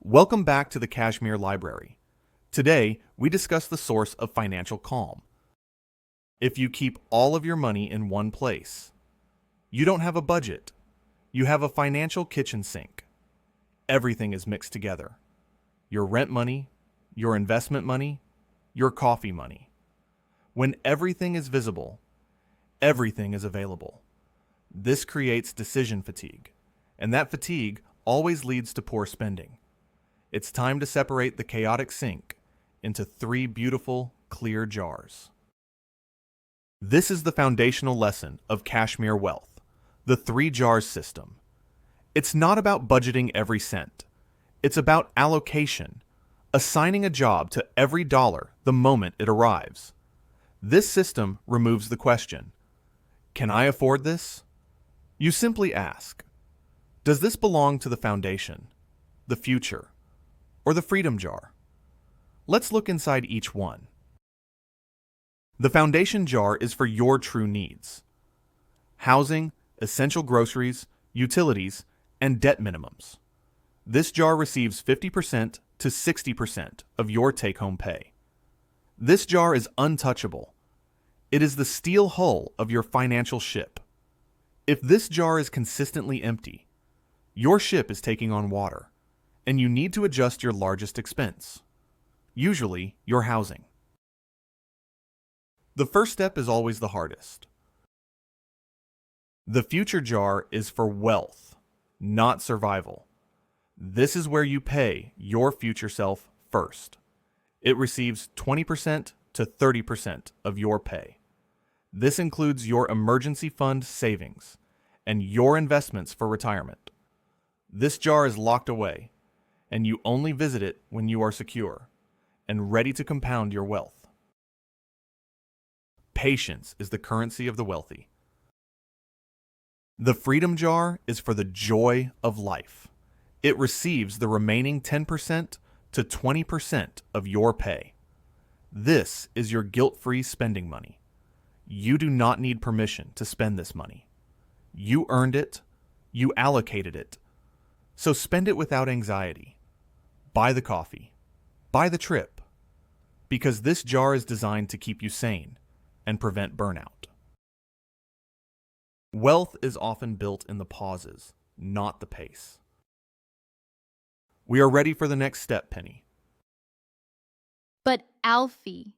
Welcome back to the Kashmir Library. Today, we discuss the source of financial calm. If you keep all of your money in one place, you don't have a budget. You have a financial kitchen sink. Everything is mixed together. Your rent money, your investment money, your coffee money. When everything is visible, everything is available. This creates decision fatigue, and that fatigue always leads to poor spending. It's time to separate the chaotic sink into three beautiful, clear jars. This is the foundational lesson of Kashmir Wealth, the three jars system. It's not about budgeting every cent. It's about allocation, assigning a job to every dollar the moment it arrives. This system removes the question, can I afford this? You simply ask, does this belong to the foundation, the future, or the freedom jar? Let's look inside each one. The foundation jar is for your true needs: housing, essential groceries, utilities, and debt minimums. This jar receives 50% to 60% of your take-home pay. This jar is untouchable. It is the steel hull of your financial ship. If this jar is consistently empty, your ship is taking on water, and you need to adjust your largest expense, usually your housing. The first step is always the hardest. The future jar is for wealth, not survival. This is where you pay your future self first. It receives 20% to 30% of your pay. This includes your emergency fund savings and your investments for retirement. This jar is locked away, and you only visit it when you are secure and ready to compound your wealth. Patience is the currency of the wealthy. The freedom jar is for the joy of life. It receives the remaining 10% to 20% of your pay. This is your guilt-free spending money. You do not need permission to spend this money. You earned it, you allocated it, so spend it without anxiety. Buy the coffee, buy the trip, because this jar is designed to keep you sane and prevent burnout. Wealth is often built in the pauses, not the pace. We are ready for the next step, Penny. But Alfie,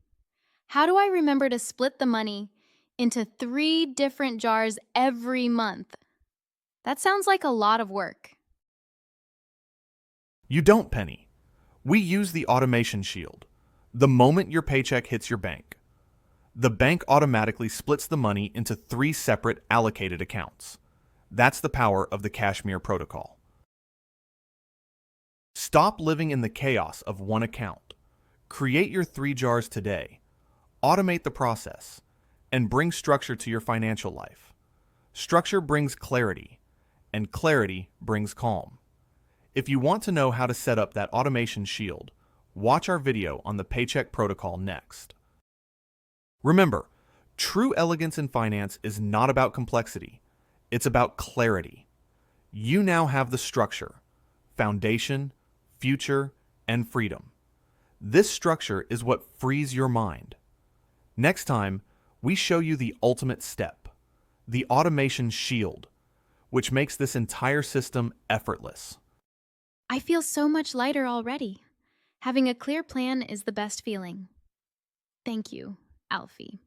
how do I remember to split the money into 3 different jars every month? That sounds like a lot of work. You don't, Penny. We use the automation shield. The moment your paycheck hits your bank, the bank automatically splits the money into 3 separate allocated accounts. That's the power of the Kashmir Protocol. Stop living in the chaos of one account. Create your 3 jars today. Automate the process and bring structure to your financial life. Structure brings clarity, and clarity brings calm. If you want to know how to set up that automation shield, watch our video on the Paycheck Protocol next. Remember, true elegance in finance is not about complexity. It's about clarity. You now have the structure, foundation, future, and freedom. This structure is what frees your mind. Next time, we show you the ultimate step, the automation shield, which makes this entire system effortless. I feel so much lighter already. Having a clear plan is the best feeling. Thank you, Alfie.